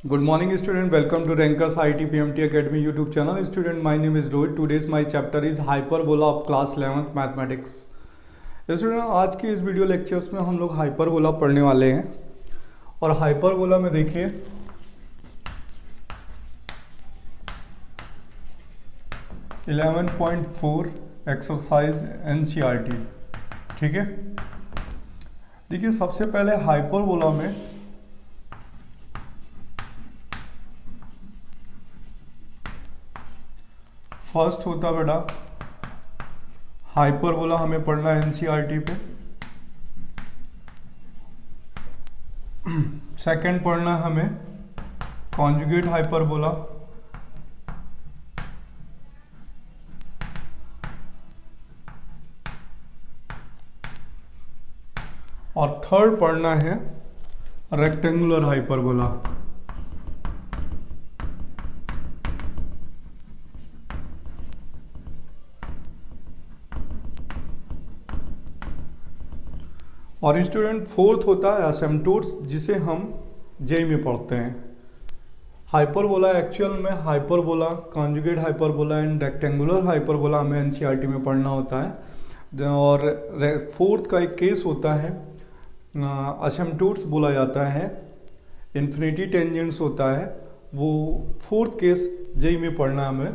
Good morning student, welcome to Ranker's IT PMT Academy YouTube channel. Student, my name is Rohit. Today's my chapter is Hyperbola of class 11th Mathematics. Student, आज की इस video lectures में हम लोग hyperbola पढ़ने वाले हैं और हाइपरबोला में देखिए (11.4) एक्सरसाइज NCERT। ठीक है, देखिए सबसे पहले हाइपरबोला में फर्स्ट होता बेटा हाइपरबोला, हमें पढ़ना है NCERT पे। सेकंड पढ़ना है हमें कॉन्जुगेट हाइपरबोला। और थर्ड पढ़ना है रेक्टेंगुलर हाइपरबोला। और स्टूडेंट फोर्थ होता है एसिम्पटोट्स, जिसे हम जेई में पढ़ते हैं। हाइपरबोला एक्चुअल में hyperbola, conjugate hyperbola and rectangular hyperbola हमें NCERT में पढ़ना होता है। और फोर्थ का एक केस होता है एसिम्पटोट्स बोला जाता है, इन्फिनिटी टेंजेंट्स होता है, वो फोर्थ केस जेई में पढ़ना हमें।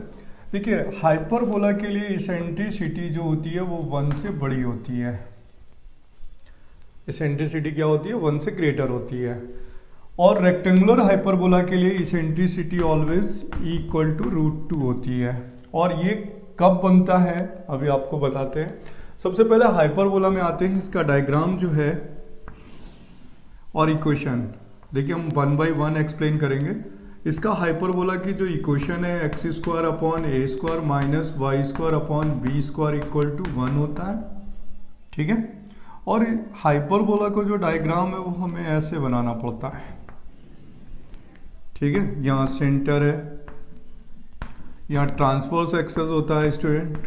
देखिए हाइपरबोला के लिए इसेंट्रिसिटी जो होती है वो 1 से बड़ी होती है। इसेंट्रिसिटी क्या होती है? 1 से ग्रेटर होती है। और रेक्टेंगुलर हाइपरबोला के लिए इसेंट्रिसिटी ऑलवेज इक्वल टू √2 होती है। और ये कब बनता है अभी आपको बताते हैं। सबसे पहले हाइपरबोला में आते हैं, इसका डायग्राम जो है और इक्वेशन देखिए हम 1 बाई 1 एक्सप्लेन करेंगे। इसका हाइपरबोला की जो इक्वेशन है x² minus y² equal to 1 होता है। ठीक है, और हाइपरबोला को जो डायग्राम है वो हमें ऐसे बनाना पड़ता है। ठीक है, यहाँ सेंटर है, यहाँ ट्रांसवर्स एक्सेस होता है स्टूडेंट,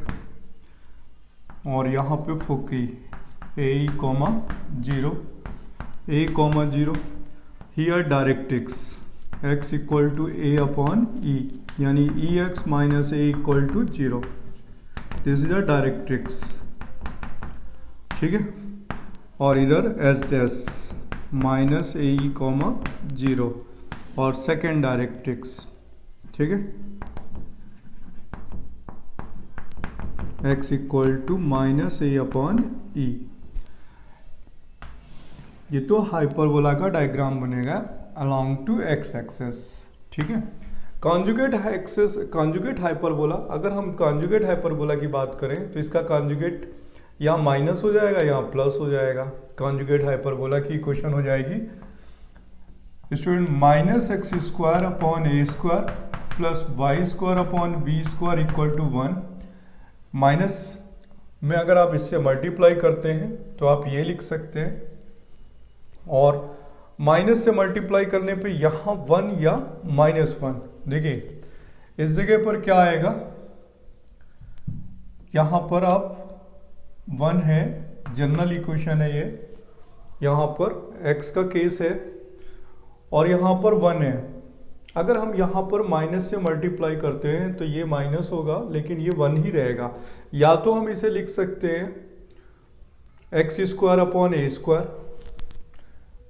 और यहाँ पे foci a, 0 here directrix x equal to a/e, यानी ex minus a equal to 0। This is a directrix. ठीक है, और इधर s डैश माइनस a, 0 और सेकेंड डायरेक्ट्रिक्स। ठीक है, x equal to minus a/e। ये तो हाइपरबोला का डायग्राम बनेगा अलोंग टू x एक्सेस। ठीक है, कॉन्जुगेट हाइपरबोला, अगर हम कॉन्जुगेट हाइपरबोला की बात करें तो इसका कॉन्जुगेट यहाँ माइनस हो जाएगा, यहाँ प्लस हो जाएगा। कॉन्जुगेट हाइपरबोला की इक्वेशन हो जाएगी student -x² plus y² equal to 1। Minus में अगर आप इससे मल्टीप्लाई करते हैं तो आप ये लिख सकते हैं, और माइनस से मल्टीप्लाई करने पे यहाँ 1 या -1। देखिए इस जगह पर क्या आएगा, यहाँ पर आप 1 है, जनरल इक्वेशन है ये, यहाँ पर x का केस है और यहाँ पर 1 है। अगर हम यहाँ पर माइनस से मल्टीप्लाई करते हैं तो ये माइनस होगा, लेकिन ये 1 ही रहेगा। या तो हम इसे लिख सकते हैं x²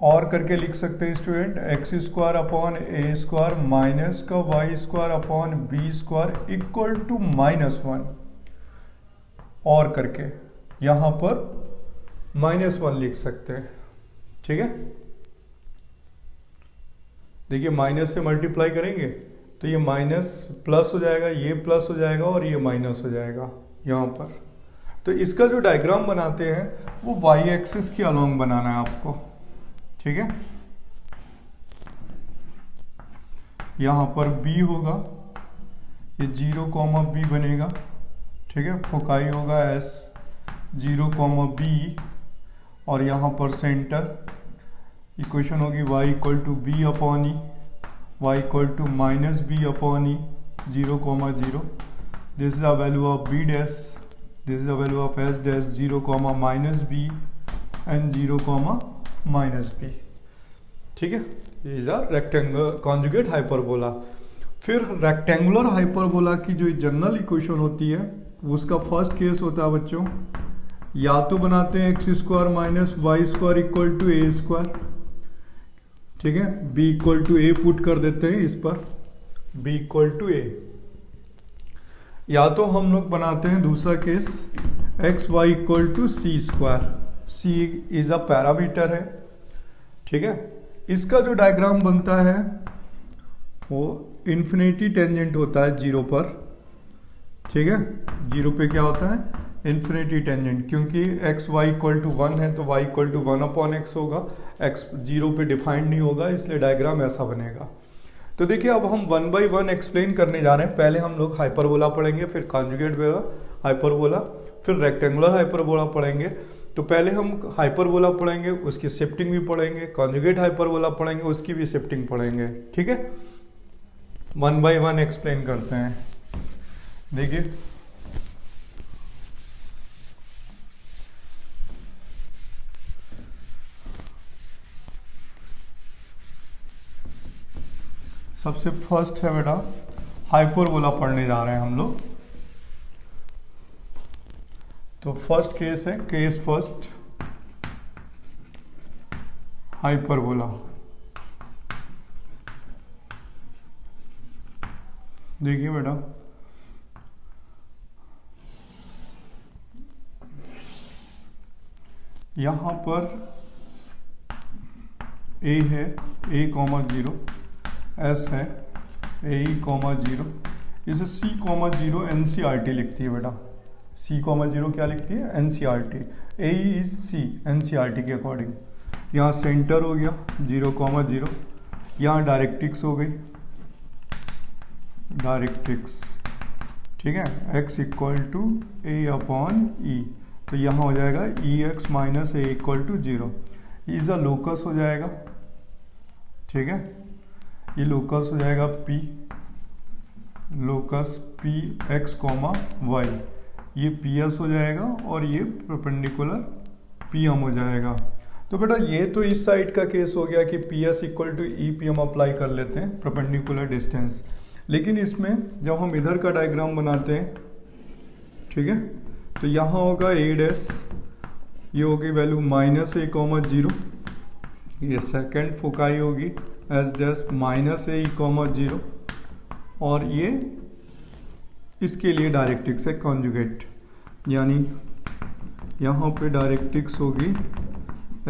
और करके लिख सकते हैं स्टूडेंट x² माइनस का y² इक्वल टू -1, और करके यहाँ पर -1 लिख सकते हैं। ठीक है, देखिए माइनस से मल्टीप्लाई करेंगे तो ये माइनस प्लस हो जाएगा, ये प्लस हो जाएगा और ये माइनस हो जाएगा यहाँ पर। तो इसका जो डायग्राम बनाते हैं वो y एक्सिस के अलोंग बनाना है आपको। ठीक है, यहाँ पर b होगा, ये 0, b बनेगा। ठीक है, फोकाई होगा s 0, b, और यहाँ पर सेंटर इक्वेशन होगी y equal to b/e, y equal to minus b/e 0, 0। This is the value of b dash, this is the value of s dash 0, -b and 0, -b। ठीक है, is a rectangular conjugate hyperbola. फिर rectangular hyperbola की जो general equation होती है उसका first case होता है बच्चों, या तो बनाते हैं x square minus y square equal to a square, ठीक है, b equal to a put कर देते हैं इस पर, बी इक्वल टू ए। या तो हम लोग बनाते हैं दूसरा case x y equal to c square, c is a parameter है, ठीक है। इसका जो डायग्राम बनता है वो इन्फिनिटी टेंजेंट होता है जीरो पर, ठीक है, जीरो पे क्या होता है इन्फिनिटी टेंजेंट, क्योंकि एक्स वाई इक्वल टू 1 है तो वाई इक्वल टू 1/x होगा, एक्स जीरो पे डिफाइंड नहीं होगा, इसलिए डायग्राम ऐसा बनेगा। तो देखिए अब हम 1 by 1 एक्सप्लेन करने जा रहे हैं। पहले हम लोग हाइपरबोला पढ़ेंगे, फिर कॉन्जुगेट हाइपरबोला, फिर रेक्टेंगुलर हाइपरबोला पढ़ेंगे। तो पहले हम हाइपरबोला पढ़ेंगे, उसकी शिफ्टिंग भी पढ़ेंगे, कॉन्जुगेट हाइपरबोला पढ़ेंगे, उसकी भी शिफ्टिंग पढ़ेंगे, ठीक है। 1 by 1 एक्सप्लेन करते हैं। देखिए सबसे फर्स्ट है बेटा हाइपरबोला पढ़ने जा रहे हैं हम लोग। तो फर्स्ट केस है, केस फर्स्ट हाइपरबोला। देखिए बेटा यहां पर ए है, a, 0, एस है ए कॉमा 0, इसे सी कॉमा 0 NCERT लिखती है बेटा, सी कॉमा 0 क्या लिखती है NCERT, a is c NCERT के अकॉर्डिंग। यहाँ सेंटर हो गया 0,0, यहाँ डायरेक्ट्रिक्स हो गई, डायरेक्ट्रिक्स, ठीक है, x इक्वल टू a/e, तो यहाँ हो जाएगा ex minus a equal to 0, is a locus हो जाएगा, ठीक है, ये लोकस हो जाएगा P, locus P x, y, ये PS हो जाएगा और ये परपेंडिकुलर PM हो जाएगा। तो बेटा ये तो इस साइड का केस हो गया कि PS equal to EPM apply कर लेते हैं, परपेंडिकुलर डिस्टेंस। लेकिन इसमें जब हम इधर का डायग्राम बनाते हैं, ठीक है, तो यहाँ होगा a', ये होगी वैल्यू -a,0, ये सेकेंड फोकाई होगी S' -a,0, और ये इसके लिए डायरेक्ट्रिक्स है कॉन्जुगेट, यानी यहाँ पे डायरेक्ट्रिक्स होगी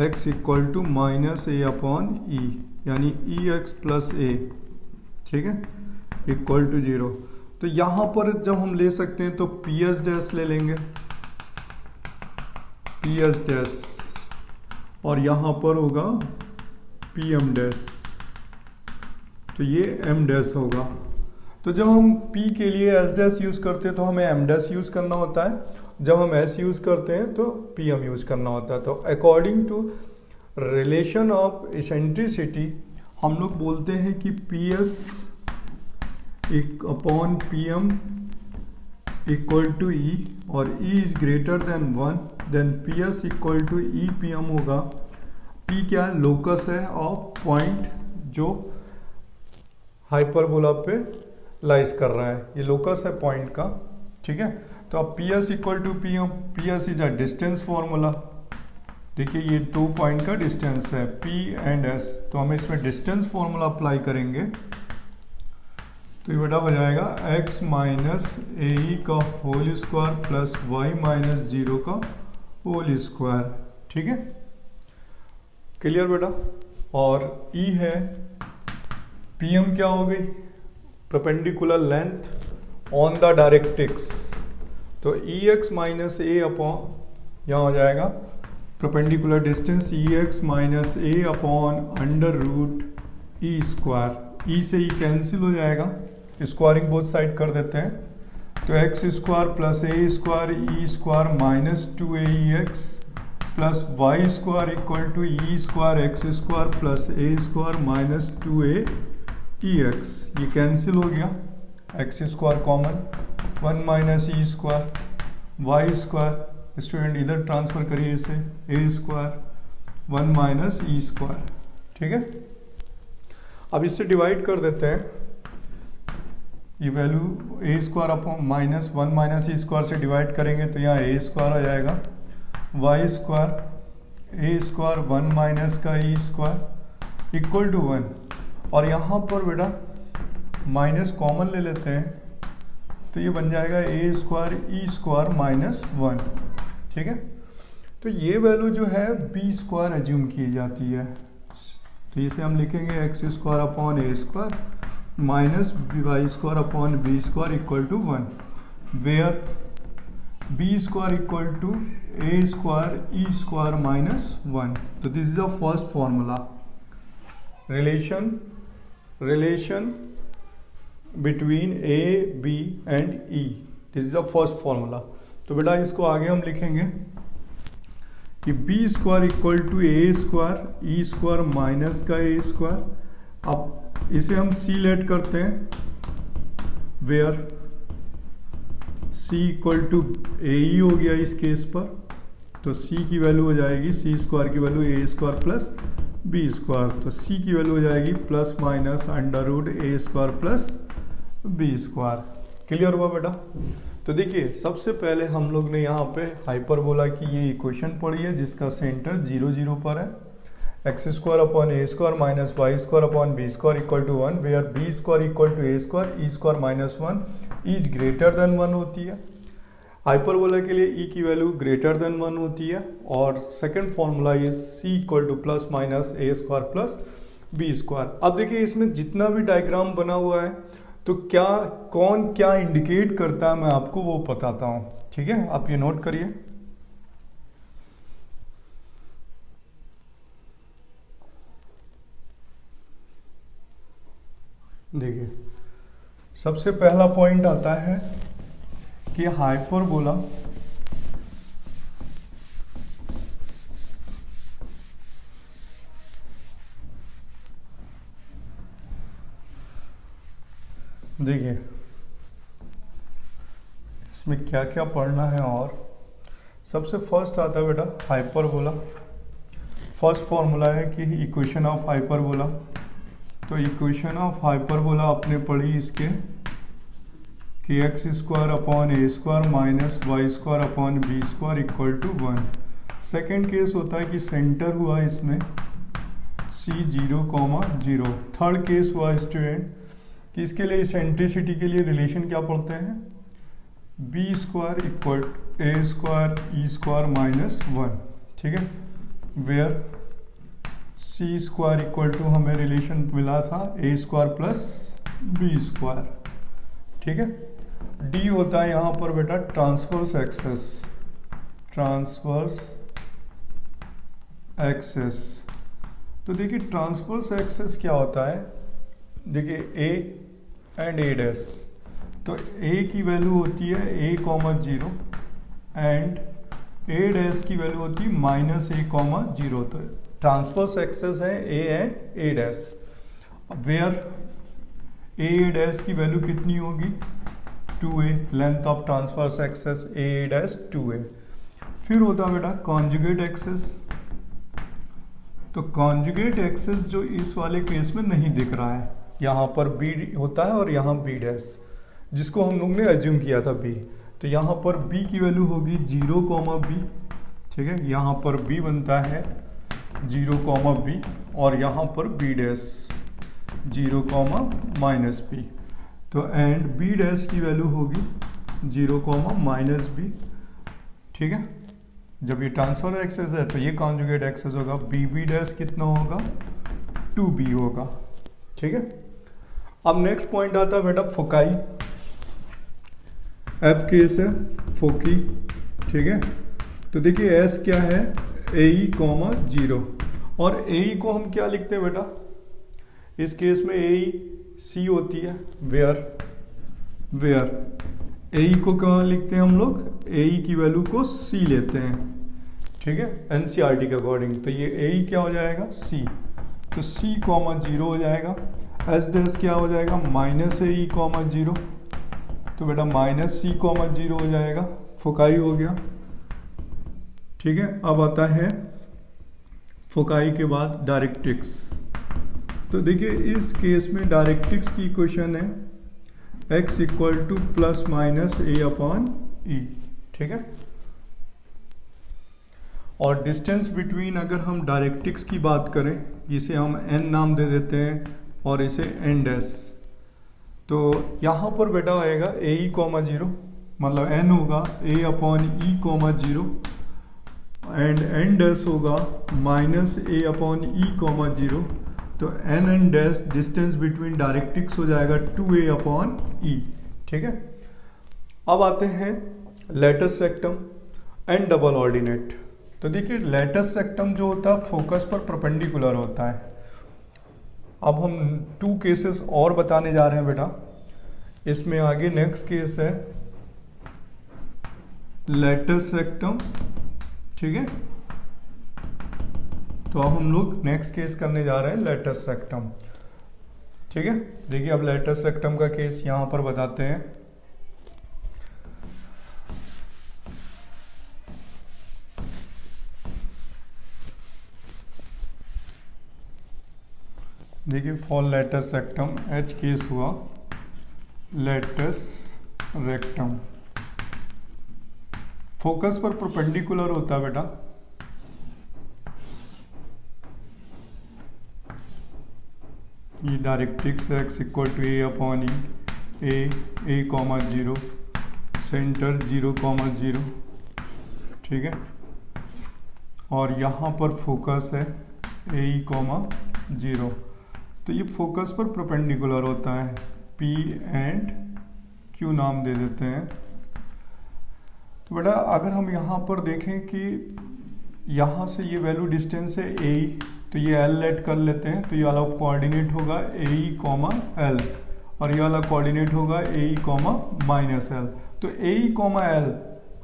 x इक्वल टू -a/e, यानी ex प्लस a, ठीक है, इक्वल टू 0। तो यहाँ पर जब हम ले सकते हैं तो PS' ले लेंगे, PS', और यहाँ पर होगा PM', तो ये M' होगा। तो जब हम P के लिए S' यूज़ करते हैं तो हमें M' यूज़ करना होता है, जब हम S यूज़ करते हैं तो PM यूज़ करना होता है। तो according to relation of eccentricity हम लोग बोलते हैं कि PS upon PM equal to E, और E is greater than 1, then PS equal to EPM होगा। P क्या है, लोकस है ऑफ पॉइंट जो हाइपरबोला पे लाइज कर रहा है, ये लोकस है पॉइंट का, ठीक है। तो अब PS equal to PM, PS is a distance formula, देखिए ये 2 पॉइंट का डिस्टेंस है P एंड S, तो हम इसमें डिस्टेंस फॉर्मूला अप्लाई करेंगे, तो ये बेटा हो जाएगा x माइनस ए का whole square plus y minus 0 का होल स्क्वायर, ठीक है, क्लियर बेटा। और E है, PM क्या हो गई, perpendicular length on the directrix, तो EX माइनस A अपॉन, यहाँ हो जाएगा perpendicular distance EX minus A upon under root E square, E से E कैंसिल हो जाएगा, स्क्वायरिंग बोथ साइड कर देते हैं, तो x square plus a square e square minus 2ax plus y square equal to e square x square plus a square minus 2aex, ये cancel हो गया, x square common, 1 minus e square, y square student इधर transfer करिए इसे, a square 1 minus e square, ठीक है। अब इससे डिवाइड कर देते हैं, ये वैल्यू ए square upon minus one minus e square से डिवाइड करेंगे तो यहाँ ए स्क्वायर आ जाएगा, वाई स्क्वायर ए स्क्वायर वन माइनस का E square equal to one, और यहाँ पर बेटा माइनस कॉमन ले लेते हैं तो ये बन जाएगा ए square e square minus one. ठीक है, तो ये वैल्यू जो है बी स्क्वायर एज्यूम की जाती है, तो इसे हम लिखेंगे x square upon a square minus y square upon b square equal to one, where b square equal to a square e square minus one. तो this is the first formula, relation between a b and e, this is the first formula. तो बेटा इसको आगे हम लिखेंगे कि b square equal to a square e square minus का a square. अब इसे हम सी लेट करते हैं, वेयर सी इक्वल टू ए ई हो गया इस केस पर, तो सी की वैल्यू हो जाएगी सी स्क्वायर की वैल्यू ए स्क्वायर प्लस बी स्क्वायर, तो सी की वैल्यू हो जाएगी plus minus under root A square plus B square. Clear हुआ बेटा? तो देखिए सबसे पहले हम लोग ने यहाँ पे हाइपरबोला की ये इक्वेशन पढ़ी है जिसका सेंटर 0 0 पर है, x square upon a square minus y square upon b square equal to one, where b square equal to a square e square minus one is greater than one होती है। Hyperbola के लिए ई की value greater than one होती है, और second formula is c equal to plus minus a square plus B square. अब देखिए इसमें जितना भी डायग्राम बना हुआ है तो क्या कौन क्या इंडिकेट करता है मैं आपको वो बताता हूं। ठीक है, आप ये नोट करिए। देखिए सबसे पहला पॉइंट आता है कि हाइपरबोला देखिए इसमें क्या क्या पढ़ना है, और सबसे फर्स्ट आता है बेटा हाइपरबोला। फर्स्ट फॉर्मूला है कि इक्वेशन ऑफ हाइपरबोला, तो इक्वेशन ऑफ हाइपरबोला आपने पढ़ी इसके कि x square upon a square minus y square upon b square equal to one. Second case होता है कि सेंटर हुआ इसमें सी 0, 0। थर्ड केस हुआ स्टूडेंट कि इसके लिए इसेंट्रिसिटी के लिए रिलेशन क्या पढ़ते हैं, b square equal a square e square minus one. ठीक है, where c square equal to हमें रिलेशन मिला था a square plus B square. ठीक है, डी होता है यहाँ पर बेटा ट्रांसवर्स एक्सेस, ट्रांसवर्स एक्सेस। तो देखिए ट्रांसवर्स एक्सेस क्या होता है, देखिए ए एंड ए डैश, तो ए की वैल्यू होती है ए कॉमा 0 एंड ए डैश की वैल्यू होती है माइनस ए कॉमा 0। तो ट्रांसवर्स एक्सेस है a and a dash, where a dash की वैल्यू कितनी होगी 2a, length of transverse axis a dash 2a। फिर होता है बेटा कॉन्जुगेट एक्सेस, तो कॉन्जुगेट एक्सेस जो इस वाले केस में नहीं दिख रहा है, यहाँ पर बी होता है और यहाँ बी डैश, जिसको हम लोग ने एज्यूम किया था बी, तो यहाँ पर बी की वैल्यू होगी 0, बी। ठीक है, यहाँ पर बी बनता है 0, बी, और यहाँ पर बी डैश 0, माइनस बी, तो एंड बी डैश की वैल्यू होगी 0, माइनस बी। ठीक है, जब ये ट्रांसफर एक्सेस है तो ये कॉन्जुगेट एक्सेस होगा, बी डैश कितना होगा 2b होगा। ठीक है, अब नेक्स्ट पॉइंट आता है बेटा फोकाई, एफ केस है फोकी। ठीक है, तो देखिए एस क्या है ए ई, 0, और ए ई को हम क्या लिखते हैं बेटा, इस केस में ए ई सी होती है, वेयर ए ई को कहाँ लिखते हैं हम लोग, ए ई की वैल्यू को सी लेते हैं। ठीक है, एनसीईआरटी के अकॉर्डिंग, तो ये ए ई क्या हो जाएगा सी, तो सी 0 हो जाएगा। एस डैश क्या हो जाएगा माइनस ए ई 0, तो बेटा माइनस सी 0 हो जाएगा, फोकाई हो गया। ठीक है, अब आता है फोकाई के बाद डायरेक्ट्रिक्स, तो देखिए इस केस में डायरेक्ट्रिक्स की इक्वेशन है x equal to plus minus a upon e, ठीक है। और डिस्टेंस बिटवीन अगर हम डायरेक्ट्रिक्स की बात करें, इसे हम n नाम दे देते हैं और इसे n डैश, तो यहाँ पर बेटा आएगा a ई कॉमा जीरो, मतलब n होगा a upon e comma zero and n dash होगा minus a upon e comma zero. तो n dash distance between directrix हो जाएगा 2a अपॉन ई, ठीक है। अब आते हैं latus rectum and double ordinate. तो देखिए लेटस रेक्टम जो होता है फोकस पर परपेंडिकुलर होता है। अब हम 2 केसेस और बताने जा रहे हैं बेटा। इसमें आगे नेक्स्ट केस है लेटस रेक्टम, ठीक है। तो अब हम लोग नेक्स्ट केस करने जा रहे हैं लेटस रेक्टम, ठीक है। देखिए अब लेटस रेक्टम का केस यहां पर बताते हैं। देखिए for latus rectum h case हुआ लेटस रेक्टम, फोकस पर परपेंडिकुलर होता है बेटा। ये directrix x equal to a upon e, a comma zero, centre 0 comma 0, ठीक है। और यहाँ पर फोकस है ए ई कॉमा 0। तो ये फोकस पर परपेंडिकुलर होता है, P एंड Q नाम दे देते हैं। तो बेटा अगर हम यहाँ पर देखें कि यहाँ से ये वैल्यू डिस्टेंस है ए, तो ये L लेट कर लेते हैं। तो ये वाला कोऑर्डिनेट होगा ए ई कॉमा एल और ये वाला कोऑर्डिनेट होगा ए ई कॉमा माइनस एल। तो a E comma l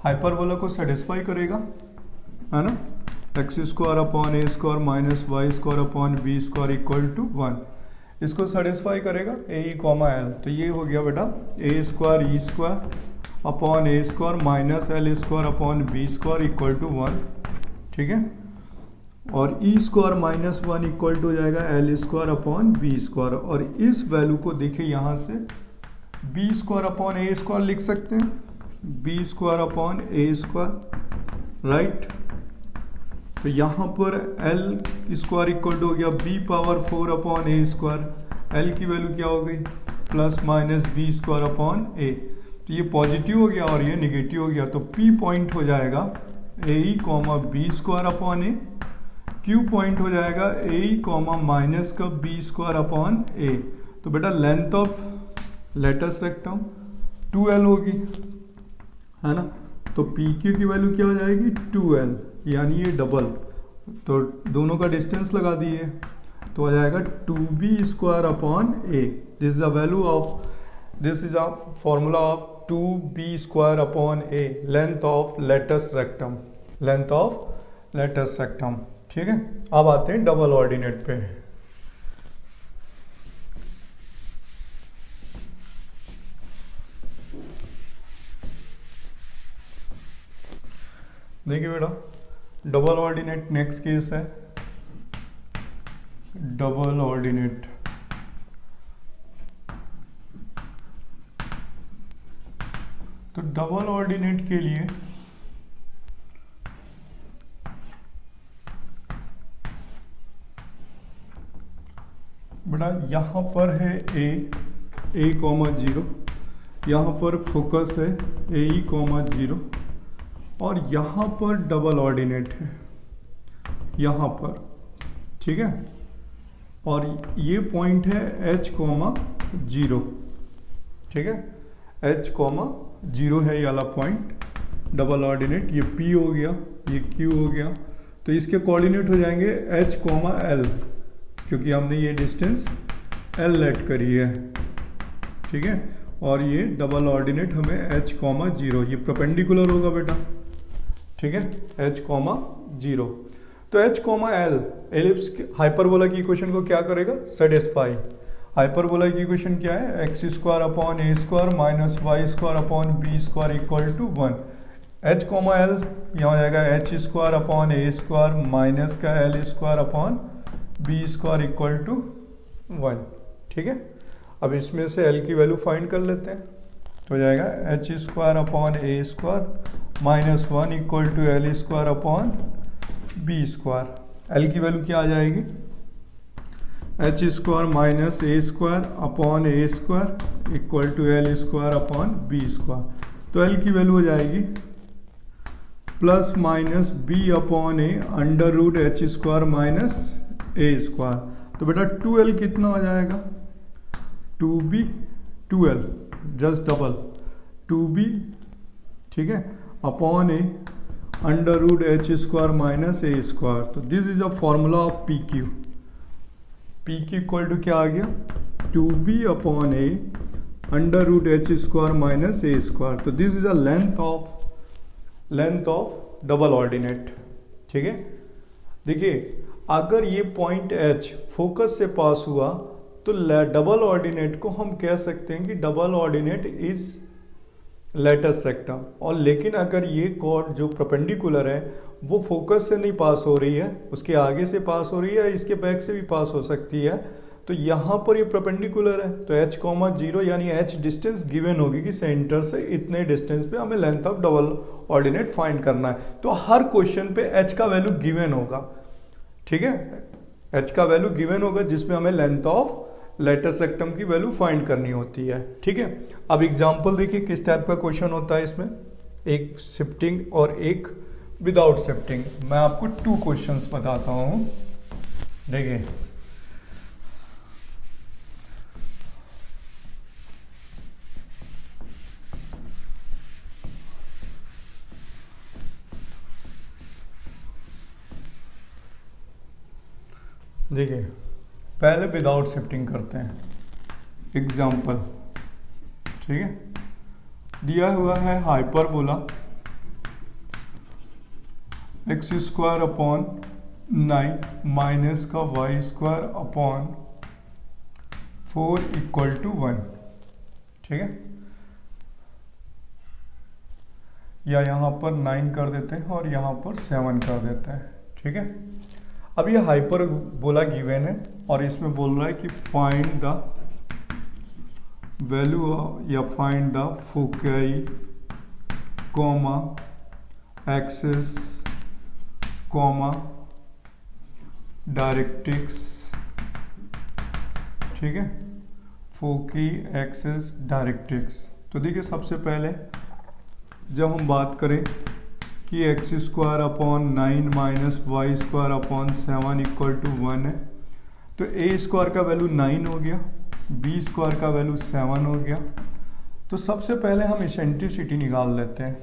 hyperbola को सेटिस्फाई करेगा, है ना। X square upon a square minus y square upon b square equal to 1, इसको सेटिस्फाई करेगा ए ई कॉमा एल। तो ये हो गया बेटा a square e square upon a square minus l square upon b square equal to 1, ठीक है। और e square minus 1 equal to हो जाएगा l square upon b square. और इस वैल्यू को देखिए यहाँ से b square upon a square लिख सकते हैं, b square upon a square, right. तो यहाँ पर एल स्क्वायर इक्वल टू हो गया b power 4 upon a square. L की वैल्यू क्या हो गई plus minus b square upon a. तो ये पॉजिटिव हो गया और ये निगेटिव हो गया। तो पी पॉइंट हो जाएगा ए ई कॉमा बी स्क्वायर अपॉन ए, क्यू पॉइंट हो जाएगा ए ई कॉमा माइनस का बी स्क्वायर अपॉन ए। तो बेटा length of latus rectum 2l होगी, है ना। तो पी क्यू की वैल्यू क्या हो जाएगी 2l, यानी ये डबल। तो दोनों का डिस्टेंस लगा दिए तो आ जाएगा 2b square upon a. This is the value of, this is a formula of 2b square upon a, length of latus rectum, length of latus rectum, ठीक है। अब आते हैं डबल ऑर्डिनेट पे। देखिए बेटा डबल ऑर्डिनेट नेक्स्ट केस है double ordinate. तो डबल ऑर्डिनेट के लिए बेटा यहाँ पर है ए कॉमा 0, यहाँ पर फोकस है ए ई कॉमा 0 और यहाँ पर डबल ऑर्डिनेट है यहाँ पर, ठीक है। और ये पॉइंट है एच कॉमा 0, ठीक है। एच कॉमा 0 है ये वाला पॉइंट डबल ऑर्डिनेट। ये पी हो गया, ये क्यू हो गया। तो इसके कोऑर्डिनेट हो जाएंगे एच कॉमा एल, क्योंकि हमने ये डिस्टेंस एल लेट करी है, ठीक है। और ये डबल ऑर्डिनेट हमें एच कॉमा 0, ये परपेंडिकुलर होगा बेटा, ठीक है, एच कॉमा 0। तो h comma l ellipse hyperbola की इक्वेशन को क्या करेगा सेटिस्फाई। हाइपरबोला की इक्वेशन क्या है x square upon a square minus y square upon b square equal to 1। H comma l यहाँ हो जाएगा h square upon a square minus का l square upon b square equal to 1। ठीक है, अब इसमें से एल की वैल्यू फाइंड कर लेते हैं। तो हो जाएगा h square upon a square minus 1 equal to l square upon b square. L की वैल्यू क्या आ जाएगी, h square minus a square upon a square equal to l square upon b square. तो एल की value हो जाएगी plus minus b upon a under root h square minus a square. तो बेटा 2l कितना हो जाएगा, 2b 2l just double 2b, ठीक है, upon a under root h square minus a square. तो this is a formula of p q. P q equal to क्या आ गया, 2b upon a under root h square minus a square. तो this is a length of double ordinate. ठीक है, देखिए अगर ये पॉइंट एच फोकस से पास हुआ तो डबल ऑर्डिनेट को हम कह सकते हैं कि double ordinate is latus rectum. और लेकिन अगर ये कॉर्ड जो परपेंडिकुलर है वो फोकस से नहीं पास हो रही है, उसके आगे से पास हो रही है, इसके बैक से भी पास हो सकती है, तो यहाँ पर ये परपेंडिकुलर है, तो h, 0 यानी h डिस्टेंस गिवन होगी कि सेंटर से इतने डिस्टेंस पे हमें length of double ordinate find करना है। तो हर क्वेश्चन पे h का वैल्यू गिवन होगा। ठीक है, h का वैल्यू गिवन होगा जिसमें हमें लेंथ ऑफ लेटस रेक्टम की वैल्यू फाइंड करनी होती है। ठीक है, अब एग्जांपल देखिए किस टाइप का क्वेश्चन होता है इसमें, एक शिफ्टिंग और एक विदाउट शिफ्टिंग। मैं आपको 2 क्वेश्चंस बताता हूं। देखिए देखिए पहले विदाउट शिफ्टिंग करते हैं एग्जाम्पल। ठीक है, दिया हुआ है hyperbola x square upon 9 minus का y square upon 4 equal to 1। ठीक है, या यहाँ पर 9 कर देते हैं और यहाँ पर 7 कर देते हैं। ठीक है, अब ये हाइपरबोला गिवन है और इसमें बोल रहा है कि फाइंड द वैल्यू या find the foci comma axis comma directrix. ठीक है, फोकी एक्सिस डायरेक्ट्रिक्स। तो देखिए सबसे पहले जब हम बात करें कि x square upon 9 minus y square upon 7 equal to 1 है, तो ए स्क्वायर का वैल्यू 9 हो गया, बी स्क्वायर का वैल्यू 7 हो गया। तो सबसे पहले हम इसेंट्रिसिटी निकाल लेते हैं।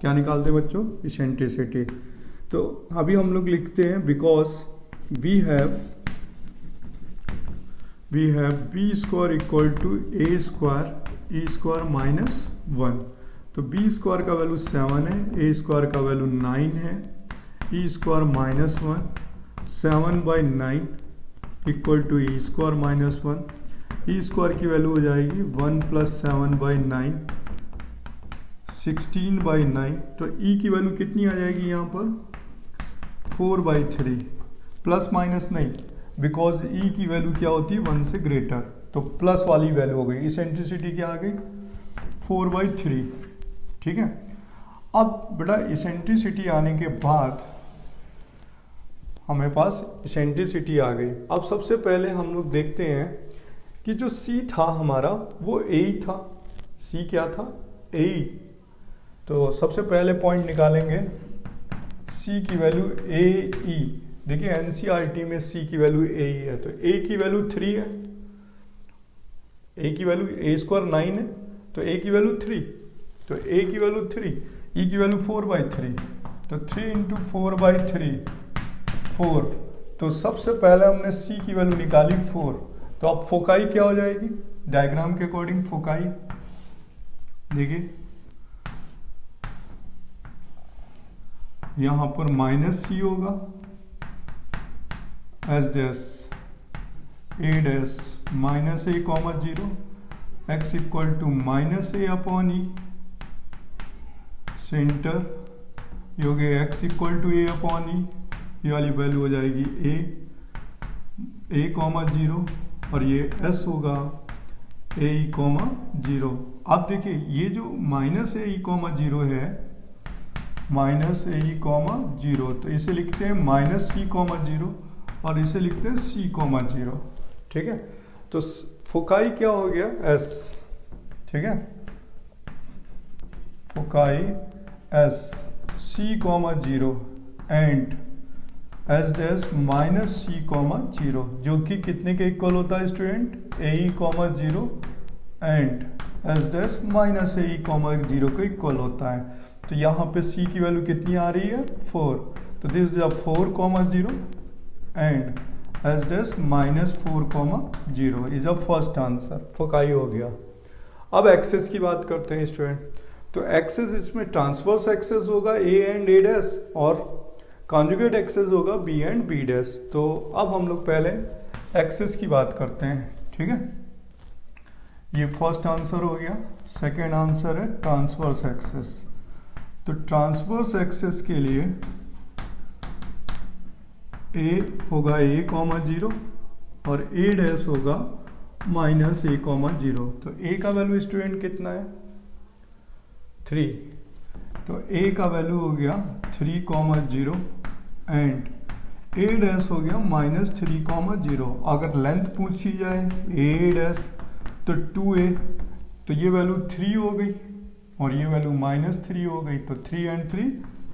क्या निकालते हैं बच्चों, इसेंट्रिसिटी। तो अभी हम लोग लिखते हैं because we have b square equal to a square e square minus 1। तो बी स्क्वायर का वैल्यू 7 है, ए स्क्वायर का वैल्यू 9 है, e square minus 1, 7/9 equal to e square minus 1। E square की वैल्यू हो जाएगी 1 + 7/9 16/9। तो ई की वैल्यू कितनी आ जाएगी यहाँ पर 4/3, प्लस माइनस नहीं, बिकॉज ई की वैल्यू क्या होती है 1 से ग्रेटर, तो प्लस वाली वैल्यू हो गई। इसेंट्रिसिटी क्या आ गई 4/3। ठीक है, अब बेटा इसेंट्रिसिटी आने के बाद हमें पास इसेंट्रिसिटी आ गई। अब सबसे पहले हम लोग देखते हैं कि जो C था हमारा वो A ही था। C क्या था, A ही। तो सबसे पहले पॉइंट निकालेंगे C की वैल्यू AE। देखिए NCERT में C की वैल्यू A ही है, तो A की वैल्यू 3 है, A की वैल्यू A स्क्वायर 9 है, तो A की वैल्यू 3, तो A की वैल्यू 3, E की वैल्यू 4/3, तो 3 × 4/3 4। तो सबसे पहले हमने C की वैल्यू निकाली 4। तो अब फोकाई क्या हो जाएगी, डायग्राम के अकॉर्डिंग फोकाई देखिए यहां पर -C होगा, S dash A dash -A, 0 x equal to -A upon E। Centre ये हो गया x equal to A upon E, ये वाली वैल्यू हो जाएगी A, 0 और ये s होगा ए ई कॉमा 0। अब देखिए ये जो माइनस ए ई कॉमा 0 है, माइनस ए ई कॉमा 0, तो इसे लिखते हैं माइनस सी कॉमा 0 और इसे लिखते हैं सी कॉमा 0। ठीक है, तो फोकाई क्या हो गया s। ठीक है, foci s c comma 0 and S dash minus C comma 0, जो कि कितने के इक्वल होता है student, a E comma 0 and S dash minus A E comma 0 के इक्वल होता है। तो यहाँ पे c की वैल्यू कितनी आ रही है 4, तो this is 4 comma 0 and S dash minus 4 comma 0 is a first answer. Foci हो गया। अब एक्सेस की बात करते हैं स्टूडेंट। तो एक्सेस इसमें ट्रांसवर्स एक्सेस होगा ए एंड ए डैश और कॉन्जुगेट एक्सेस होगा बी एंड बी डैश। तो अब हम लोग पहले एक्सेस की बात करते हैं। ठीक है, ये फर्स्ट आंसर हो गया। सेकेंड आंसर है ट्रांसवर्स एक्सेस। तो ट्रांसवर्स एक्सेस के लिए ए होगा ए कॉमा 0 और ए डैश होगा माइनस ए कॉमा 0। तो ए का वैल्यू स्टूडेंट कितना है 3, तो ए का वैल्यू हो गया 3 कॉमा 0 एंड ए डैश हो गया माइनस 3 कॉमा 0। अगर लेंथ पूछी जाए ए डैश तो 2a, तो ये वैल्यू 3 हो गई और ये वैल्यू माइनस 3 हो गई, तो 3 एंड 3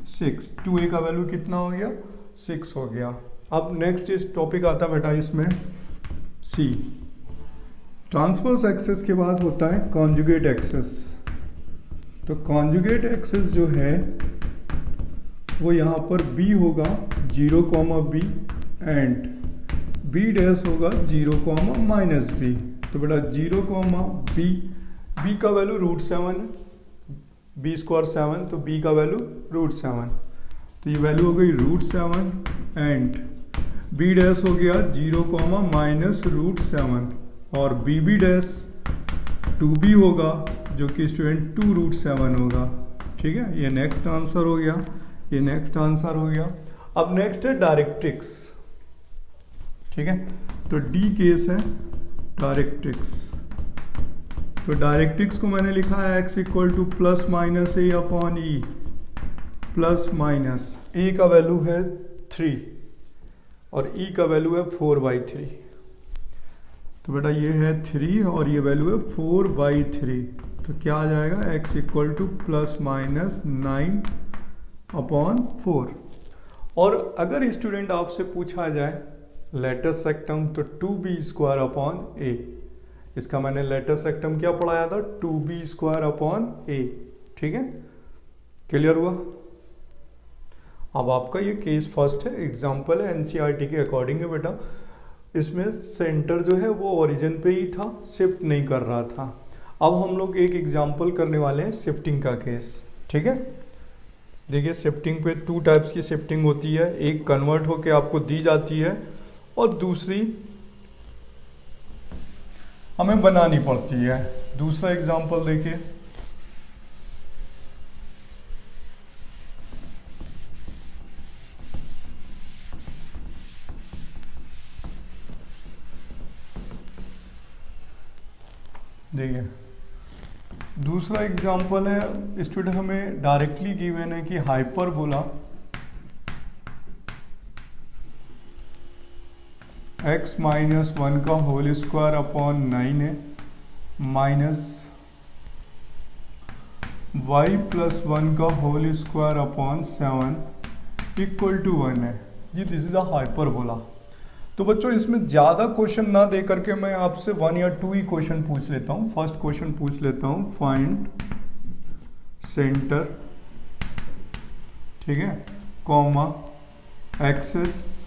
6, 2a का वैल्यू कितना हो गया 6 हो गया। अब नेक्स्ट इस टॉपिक आता बेटा इसमें सी। ट्रांसवर्स एक्सेस के बाद होता है कॉन्जुगेट एक्सेस। तो कॉन्जुगेट एक्सेस जो है वो यहाँ पर b होगा 0 comma b and b dash होगा 0 कॉमा माइनस b। तो बेटा 0 कॉमा b का वैल्यू √7 है, b स्क्वायर 7, तो b का वैल्यू √7, तो ये वैल्यू हो गई √7 एंड b डैश हो गया 0 कॉमा माइनस √7 और b डैश 2b होगा जो कि स्टूडेंट 2√7 होगा। ठीक है, ये नेक्स्ट आंसर हो गया, ये नेक्स्ट आंसर हो गया। अब नेक्स्ट है डायरेक्ट्रिक्स। ठीक है, तो डी केस है डायरेक्ट्रिक्स। तो डायरेक्ट्रिक्स को मैंने लिखा है x equal to plus minus a upon e, plus minus a का वैल्यू है 3 और ई का वैल्यू है 4/3। तो बेटा ये है 3 और ये वैल्यू है 4/3, तो क्या आ जाएगा x equal to plus minus 9/4। और अगर स्टूडेंट आपसे पूछा जाए लेटस रेक्टम तो 2b² इसका मैंने लेटस रेक्टम क्या पढ़ाया था 2b² ठीक है, क्लियर हुआ। अब आपका ये केस फर्स्ट है, एग्जाम्पल है, एनसीईआरटी के अकॉर्डिंग है बेटा। इसमें सेंटर जो है वो ओरिजिन पे ही था, शिफ्ट नहीं कर रहा था। अब हम लोग एक एग्जाम्पल करने वाले हैं शिफ्टिंग का केस। ठीक है, देखिए शिफ्टिंग पे 2 टाइप्स की शिफ्टिंग होती है, एक कन्वर्ट होके आपको दी जाती है और दूसरी हमें बनानी पड़ती है। दूसरा एग्जाम्पल देखिए, दूसरा एग्जाम्पल है स्टूडेंट, हमें डायरेक्टली गिवन है कि हाइपरबोला x माइनस 1 का होल स्क्वायर अपॉन 9 है माइनस y प्लस 1 का whole square upon 7 equal to 1 है। ये दिस इज अ हाइपरबोला। तो बच्चों इसमें ज़्यादा क्वेश्चन ना दे करके मैं आपसे 1 या 2 ही क्वेश्चन पूछ लेता हूँ। फर्स्ट क्वेश्चन पूछ लेता हूँ, फाइंड सेंटर, ठीक है, कॉमा एक्सेस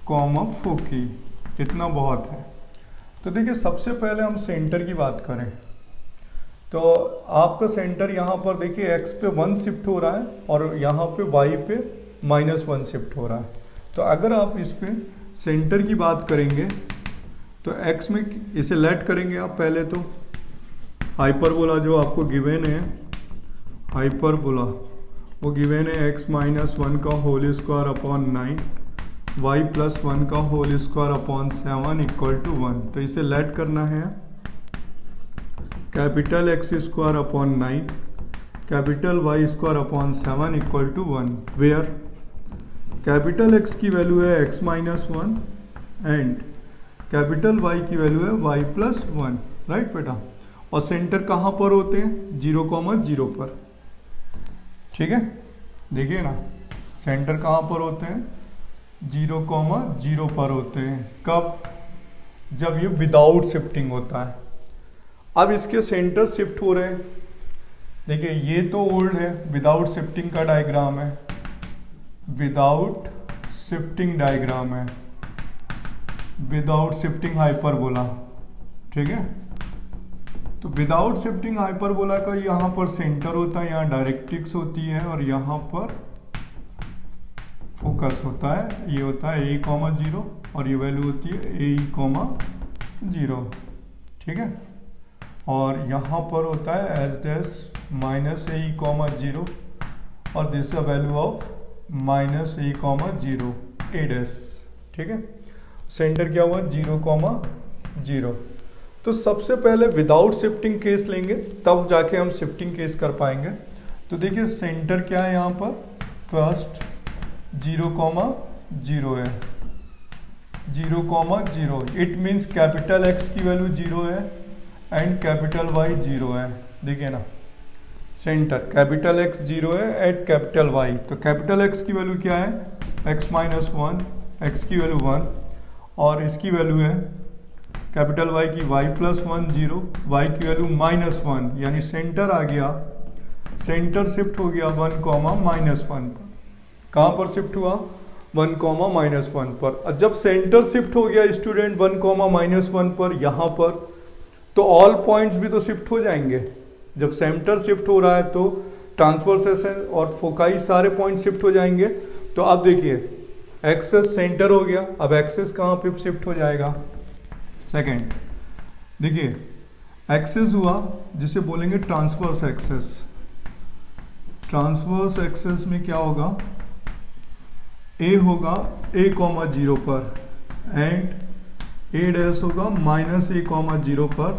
कॉमा फोकी, इतना बहुत है। तो देखिए सबसे पहले हम सेंटर की बात करें तो आपका सेंटर यहाँ पर देखिए x पे 1 शिफ्ट हो रहा है और यहाँ पे y पे -1 शिफ्ट हो रहा है। तो अगर आप इस पे सेंटर की बात करेंगे तो x में इसे लेट करेंगे आप पहले तो हाइपरबोला जो आपको गिवन है, हाइपरबोला वो गिवन है x माइनस 1 का whole square upon 9 y plus one का whole square upon 7 equal to 1। तो इसे लेट करना है capital x square upon 9 capital y square upon 7 equal to 1, where capital x की वैल्यू है x minus one and capital y की value है y plus one, right बेटा। और सेंटर कहाँ पर होते हैं? 0,0 पर, ठीक है। देखिए ना, सेंटर कहाँ पर होते हैं? 0,0 पर होते हैं। कब? जब ये विदाउट शिफ्टिंग होता है। अब इसके सेंटर शिफ्ट हो रहे हैं। देखिए ये तो ओल्ड है, विदाउट शिफ्टिंग का डायग्राम है, विदाउट शिफ्टिंग डायग्राम है, विदाउट शिफ्टिंग हाइपरबोला, ठीक है। तो विदाउट शिफ्टिंग हाइपरबोला का यहाँ पर सेंटर होता है, यहाँ डायरेक्ट्रिक्स होती है और यहाँ पर फोकस होता है। ये होता है a, 0 और ये वैल्यू होती है a, 0, ठीक है। और यहाँ पर होता है s डैश माइनस a, 0 और this is value of minus a, 0, a dash, ठीक है। सेंटर क्या हुआ? 0,0। तो सबसे पहले विदाउट शिफ्टिंग केस लेंगे, तब जाके हम शिफ्टिंग केस कर पाएंगे। तो देखिए सेंटर क्या है यहाँ पर? फर्स्ट 0,0 है, 0,0। इट मीन्स कैपिटल एक्स की वैल्यू 0 है एंड कैपिटल वाई 0 है। देखिए ना, सेंटर कैपिटल एक्स 0 है एट कैपिटल वाई। तो कैपिटल एक्स की वैल्यू क्या है? x माइनस वन, एक्स की वैल्यू 1 और इसकी वैल्यू है कैपिटल वाई की y प्लस 1, 0, y की वैल्यू -1, यानी सेंटर आ गया, सेंटर शिफ्ट हो गया 1, -1 पर। कहाँ पर शिफ्ट हुआ? 1, -1 पर। और जब सेंटर शिफ्ट हो गया स्टूडेंट 1, -1 पर यहाँ पर, तो ऑल पॉइंट्स भी तो शिफ्ट हो जाएंगे। जब सेंटर शिफ्ट हो रहा है तो ट्रांसवर्सेशन और फोकाई सारे पॉइंट शिफ्ट हो जाएंगे। तो अब देखिए एक्सेस सेंटर हो गया, अब एक्सेस कहाँ पे शिफ्ट हो जाएगा? सेकेंड, देखिए एक्सेस हुआ जिसे बोलेंगे ट्रांसवर्स एक्सेस। ट्रांसवर्स एक्सेस में क्या होगा? a होगा a, 0 पर एंड a डैश होगा माइनस a, 0 पर।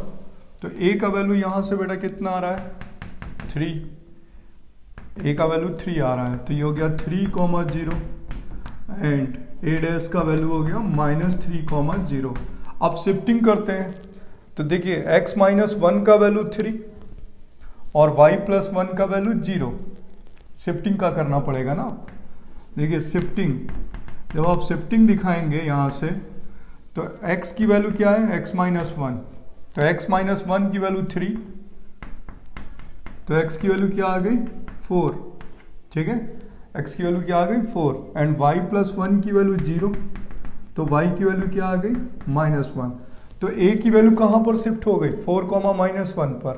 तो a का वैल्यू यहाँ से बेटा कितना आ रहा है? 3। a का वैल्यू 3 आ रहा है, तो ये हो गया 3, 0 एंड a डैश का वैल्यू हो गया -3, 0। अब शिफ्टिंग करते हैं, तो देखिए x माइनस 1 का वैल्यू 3 और y प्लस 1 का वैल्यू 0। शिफ्टिंग का करना पड़ेगा ना। देखिए शिफ्टिंग, जब आप शिफ्टिंग दिखाएंगे यहाँ से, तो x की वैल्यू क्या है? x माइनस 1, तो x माइनस 1 की वैल्यू 3, तो x की वैल्यू क्या आ गई? 4, ठीक है। x की वैल्यू क्या आ गई? 4 एंड y प्लस 1 की वैल्यू 0, तो y की वैल्यू क्या आ गई? -1। तो a की वैल्यू कहाँ पर शिफ्ट हो गई? 4, -1 पर।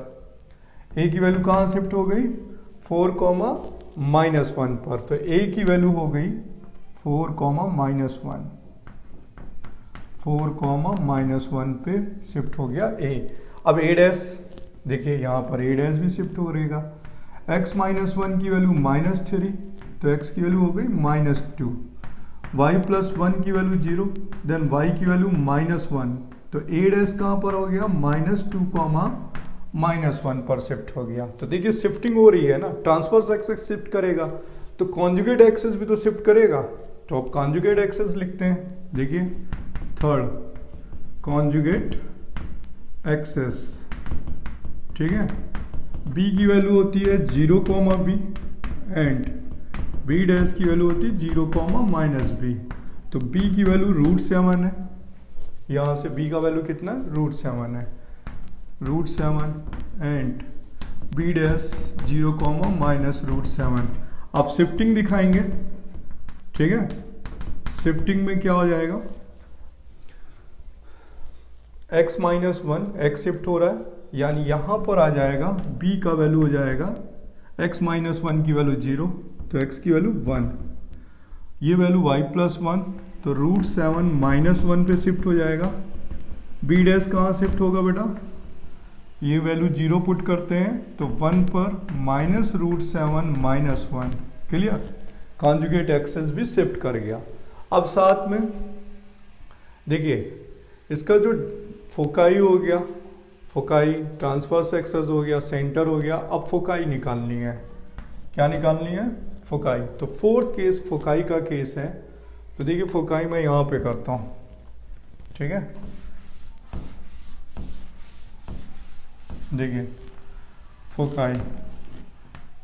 a की वैल्यू कहाँ शिफ्ट हो गई? 4, -1 पर। तो a की वैल्यू हो गई 4, -1, 4, -1 पे शिफ्ट हो गया a। अब a डैश, देखिए यहाँ पर a डैश भी शिफ्ट हो रहेगा। x माइनस 1 की वैल्यू -3, तो x की वैल्यू हो गई -2। y प्लस 1 की वैल्यू 0, देन y की वैल्यू -1, तो a डैश कहाँ पर हो गया? -2, -1 पर शिफ्ट हो गया। तो देखिए शिफ्टिंग हो रही है ना, ट्रांसवर्स एक्सेस शिफ्ट करेगा तो कॉन्जुगेट एक्सेस भी तो शिफ्ट करेगा। तो अब कॉन्जुगेट एक्सेस लिखते हैं। देखिए थर्ड, कॉन्जुगेट एक्सेस, ठीक है। b की वैल्यू होती है 0, b एंड b डैश की वैल्यू होती है 0, -b। तो b की वैल्यू √7 है, यहाँ से b का वैल्यू कितना? √7 है, √7 एंड b डैश 0, -√7। अब शिफ्टिंग दिखाएंगे, ठीक है। शिफ्टिंग में क्या हो जाएगा? x माइनस 1, x शिफ्ट हो रहा है, यानी यहाँ पर आ जाएगा b का वैल्यू हो जाएगा x माइनस 1 की वैल्यू 0, तो x की वैल्यू 1, ये वैल्यू y प्लस 1, तो √7 -1 पे शिफ्ट हो जाएगा। b डैश कहाँ शिफ्ट होगा बेटा? ये वैल्यू 0 पुट करते हैं तो 1 पर -√7 -1, क्लियर। कॉन्जुगेट एक्सेस भी शिफ्ट कर गया। अब साथ में देखिए इसका जो फोकाई हो गया, फोकाई ट्रांसवर्स एक्सेस हो गया, सेंटर हो गया, अब फोकाई निकालनी है। क्या निकालनी है? फोकाई। तो फोर्थ केस फोकाई का केस है। तो देखिए फोकाई मैं यहां पे करता हूं, ठीक है। देखिए फोकाई,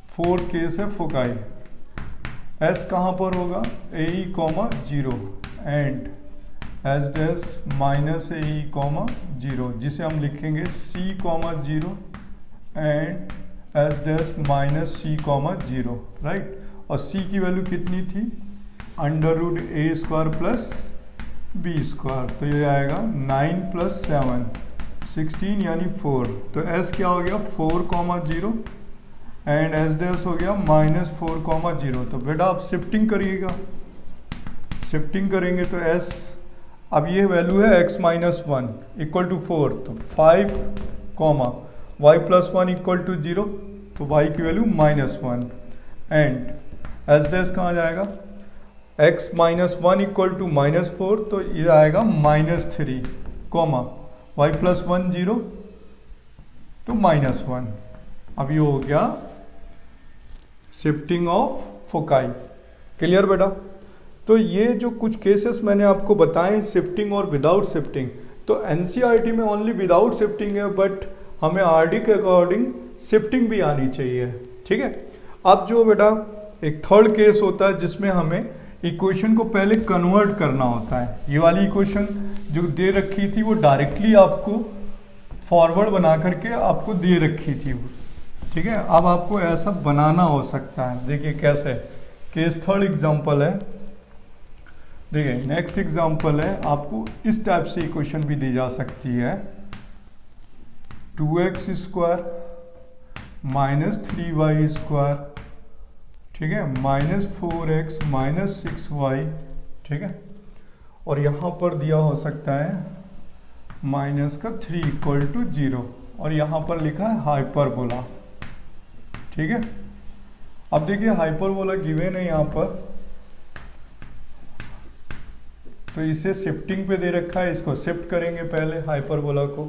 फोर्थ केस है फोकाई। एस कहां पर होगा? ए ई comma 0 and S dash minus A E comma 0, जिसे हम लिखेंगे C comma 0 and S dash minus C comma 0, right. और सी की वैल्यू कितनी थी? Under root A square plus B square. तो ये आएगा 9 प्लस 7 16 यानी 4। तो एस क्या हो गया? 4 कॉमा 0 एंड एस डैश हो गया माइनस 4 कॉमा 0। तो बेटा आप शिफ्टिंग करिएगा, शिफ्टिंग करेंगे तो एस, अब ये वैल्यू है x माइनस 1 इक्वल टू 4, तो 5 comma y plus 1 equal to 0, तो y की value minus 1 and S dash कहाँ जाएगा? x minus 1 equal to minus 4, तो ये आएगा माइनस 3 कॉमा y प्लस 1 0 तो माइनस 1। अब ये हो गया शिफ्टिंग ऑफ फोकाई। क्लियर बेटा? तो ये जो कुछ केसेस मैंने आपको बताए शिफ्टिंग और विदाउट शिफ्टिंग, तो एनसीईआरटी में ओनली विदाउट शिफ्टिंग है, बट हमें आरडी के अकॉर्डिंग शिफ्टिंग भी आनी चाहिए, ठीक है। अब जो बेटा एक थर्ड केस होता है जिसमें हमें इक्वेशन को पहले कन्वर्ट करना होता है। ये वाली इक्वेशन जो दे रखी थी वो डायरेक्टली आपको फॉरवर्ड बना करके आपको दे रखी थी, ठीक है। अब आपको ऐसा बनाना हो सकता है। देखिए कैसे, केस थर्ड एग्जांपल है। देखिए नेक्स्ट एग्जांपल है, आपको इस टाइप से इक्वेशन भी दी जा सकती है। 2x square minus 3y square, ठीक है, माइनस 4x माइनस 6y, ठीक है। और यहाँ पर दिया हो सकता है माइनस का 3 इक्वल टू 0 और यहाँ पर लिखा है हाइपरबोला, ठीक है। अब देखिए हाइपरबोला गिवन है यहाँ पर, तो इसे शिफ्टिंग पे दे रखा है, इसको शिफ्ट करेंगे पहले हाइपरबोला को।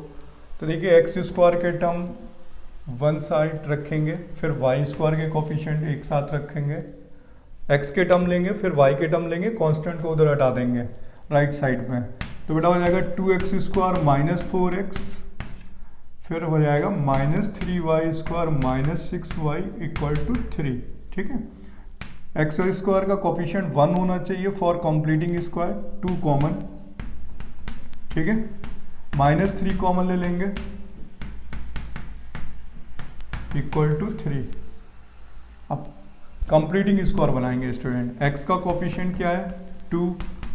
तो देखिए एक्स स्क्वायर के टर्म वन साइड रखेंगे, फिर वाई स्क्वायर के कोफिशिएंट एक साथ रखेंगे, एक्स के टर्म लेंगे फिर वाई के टर्म लेंगे, कांस्टेंट को उधर हटा देंगे राइट साइड में। तो बेटा हो जाएगा 2x स्क्वायर माइनस 4x, फिर हो जाएगा minus 3y square minus 6y equal to 3, ठीक है। एक्स स्क्वायर का कोफिशिएंट 1 होना चाहिए फॉर कंप्लीटिंग स्क्वायर, 2 कॉमन, ठीक है। माइनस 3 कॉमन ले लेंगे इक्वल टू 3। अब कंप्लीटिंग स्क्वायर बनाएंगे स्टूडेंट। एक्स का कोफिशिएंट क्या है? 2,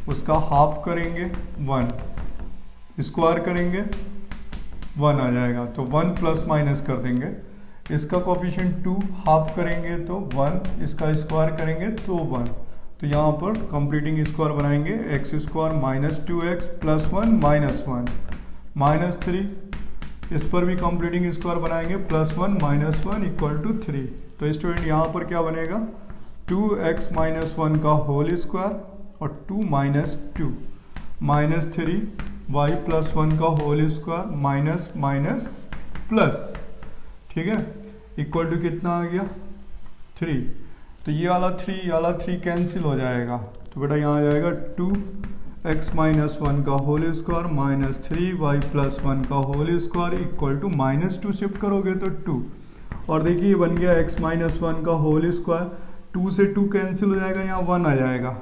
उसका हाफ करेंगे 1, स्क्वायर करेंगे 1 आ जाएगा, तो 1 प्लस माइनस कर देंगे। इसका कोफिशिएंट 2, हाफ करेंगे तो 1, इसका स्क्वायर करेंगे तो 1। तो यहाँ पर कंप्लीटिंग स्क्वायर बनाएंगे, x square minus 2x plus 1 minus 1 minus 3, इस पर भी कंप्लीटिंग स्क्वायर बनाएंगे प्लस 1 माइनस 1 इक्वल टू 3। तो स्टूडेंट यहाँ पर क्या बनेगा? 2x माइनस 1 का होल स्क्वायर और 2 माइनस 2 माइनस 3y प्लस 1 का whole square minus minus plus, ठीक है, इक्वल टू कितना आ गया? 3। तो ये वाला 3 ये वाला 3 कैंसिल हो जाएगा, तो बेटा यहाँ आ जाएगा 2x माइनस 1 का whole square minus 3y plus 1 का whole square equal to minus 2 shift करोगे तो 2। और देखिए बन गया x माइनस 1 का होल स्क्वायर, 2 से 2 कैंसिल हो जाएगा, यहाँ 1 आ जाएगा,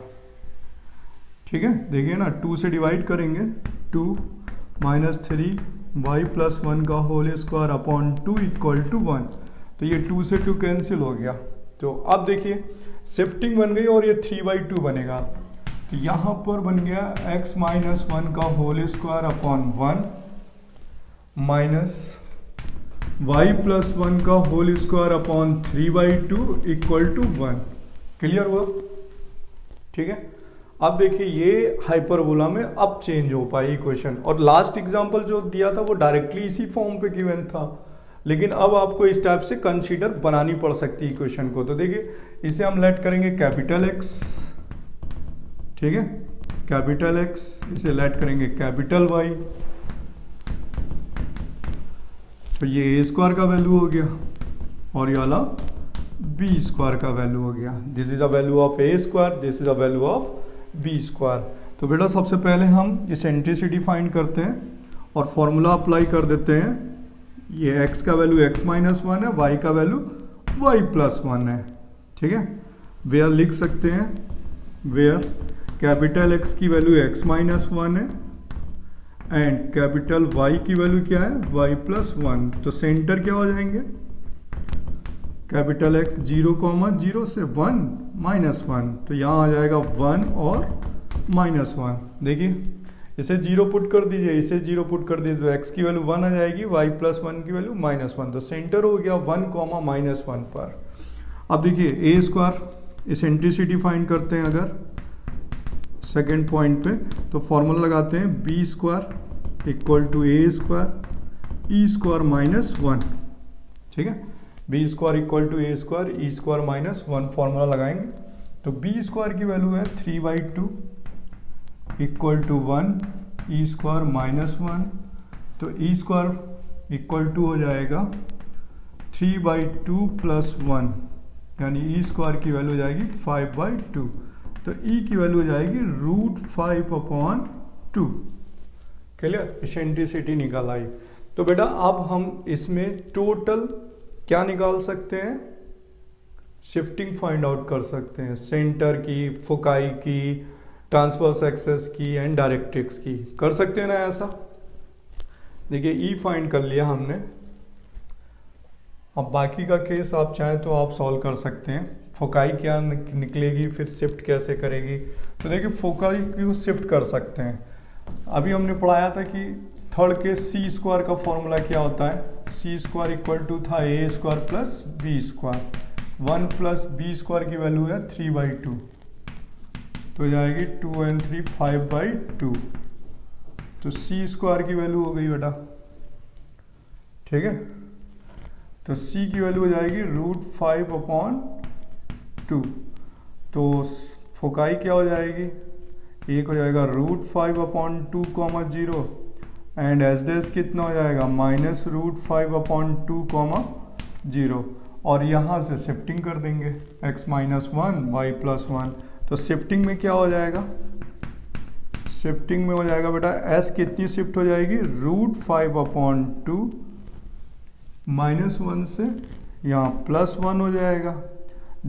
ठीक है। देखिए ना 2 से डिवाइड करेंगे, 2 माइनस 3y प्लस 1 का whole square upon 2 equal to 1। तो ये 2 से 2 कैंसिल हो गया। तो अब देखिए शिफ्टिंग बन गई और ये 3/2 बनेगा। तो यहाँ पर बन गया x माइनस 1 का whole square upon 1 minus y plus 1 का whole square upon 3/2 equal to 1। Clear हुआ? ठीक है। अब देखिए ये हाइपरबोला में अब चेंज हो पाई इक्वेशन, और लास्ट एग्जांपल जो दिया था वो डायरेक्टली इसी फॉर्म पे गिवन था, लेकिन अब आपको इस टाइप से कंसीडर बनानी पड़ सकती है इक्वेशन को। तो देखिए इसे हम लेट करेंगे कैपिटल X, ठीक है। कैपिटल एक्स, इसे लेट करेंगे कैपिटल वाई, तो ये ए स्क्वायर का वैल्यू हो गया और ये वाला बी स्क्वायर का वैल्यू हो गया। This is the value of a square, this is the value of b square. तो बेटा सबसे पहले हम इसेंट्रिसिटी फाइंड करते हैं और फॉर्मूला अप्लाई कर देते हैं। ये x का वैल्यू x माइनस वन है, y का वैल्यू y प्लस वन है, ठीक है। वेयर लिख सकते हैं, वेयर कैपिटल x की वैल्यू x माइनस वन है एंड कैपिटल y की वैल्यू क्या है, y प्लस वन। तो सेंटर क्या हो जाएंगे, कैपिटल x 0,0 से 1 माइनस वन, तो यहाँ आ जाएगा 1 और माइनस वन। देखिए इसे 0 पुट कर दीजिए, इसे 0 पुट कर दीजिए, तो x की वैल्यू 1 आ जाएगी, y प्लस वन की वैल्यू माइनस वन। तो सेंटर हो गया 1, माइनस वन पर। अब देखिए ए स्क्वायर इसेंट्रिसिटी फाइंड करते हैं अगर सेकेंड पॉइंट पे, तो फॉर्मूला लगाते हैं b square equal to a square e square minus one, ठीक है। B square equal to a square e square minus one formula लगाएंगे। तो बी स्क्वायर की वैल्यू है 3/2 equal to 1 e square minus one, तो e square equal to हो जाएगा 3/2 plus 1, यानी ई स्क्वायर की वैल्यू हो जाएगी 5/2, तो ई की वैल्यू हो जाएगी √5/2। क्लियर, इसेंट्रिसिटी निकाल आई। तो बेटा अब हम इसमें टोटल क्या निकाल सकते हैं, शिफ्टिंग फाइंड आउट कर सकते हैं, सेंटर की, फोकाई की, ट्रांसवर्स एक्सेस की एंड डायरेक्ट्रिक्स की। कर सकते हैं ना ऐसा। देखिए ई फाइंड कर लिया हमने, अब बाकी का केस आप चाहें तो आप सॉल्व कर सकते हैं। फोकाई क्या निकलेगी, फिर शिफ्ट कैसे करेगी। तो देखिए फोकाई को शिफ्ट कर सकते हैं। अभी हमने पढ़ाया था कि थर्ड के सी स्क्वायर का फॉर्मूला क्या होता है, सी स्क्वायर इक्वल टू था a square plus B square, 1 plus B square की वैल्यू है 3/2, तो हो जाएगी 2 and 3 5/2, तो सी स्क्वायर की वैल्यू हो गई बेटा, ठीक है। तो सी की वैल्यू हो जाएगी √5/2, तो फोकाई क्या हो जाएगी, एक हो जाएगा √5/2, 0 एंड एस डैश कितना हो जाएगा -√5/2, 0, और यहाँ से शिफ्टिंग कर देंगे x minus one y plus one. तो शिफ्टिंग में क्या हो जाएगा, शिफ्टिंग में हो जाएगा बेटा s कितनी शिफ्ट हो जाएगी, √5/2 -1 से यहाँ +1 हो जाएगा,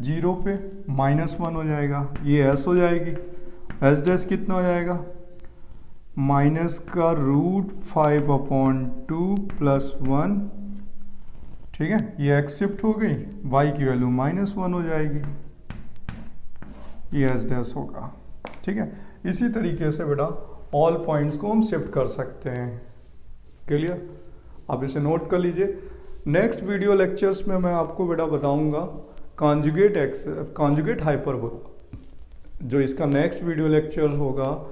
0 पे -1 हो जाएगा, ये s हो जाएगी, s डैश कितना हो जाएगा माइनस का √5/2 + 1, ठीक है। ये x शिफ्ट हो गई, y की वैल्यू -1 हो जाएगी, ये s डैश होगा, ठीक है। इसी तरीके से बेटा ऑल पॉइंट्स को हम शिफ्ट कर सकते हैं। क्लियर, आप इसे नोट कर लीजिए। नेक्स्ट वीडियो लेक्चर्स में मैं आपको बेटा बताऊंगा कॉन्जुगेट हाइपरबोला। जो इसका नेक्स्ट वीडियो लेक्चर होगा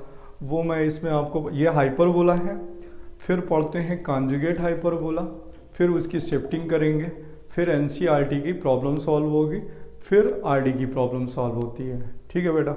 वो मैं इसमें आपको, ये हाइपरबोला है, फिर पढ़ते हैं कॉन्जुगेट हाइपरबोला, फिर उसकी शिफ्टिंग करेंगे, फिर एनसीईआरटी की प्रॉब्लम सॉल्व होगी, फिर आरडी की प्रॉब्लम सॉल्व होती है। ठीक है बेटा।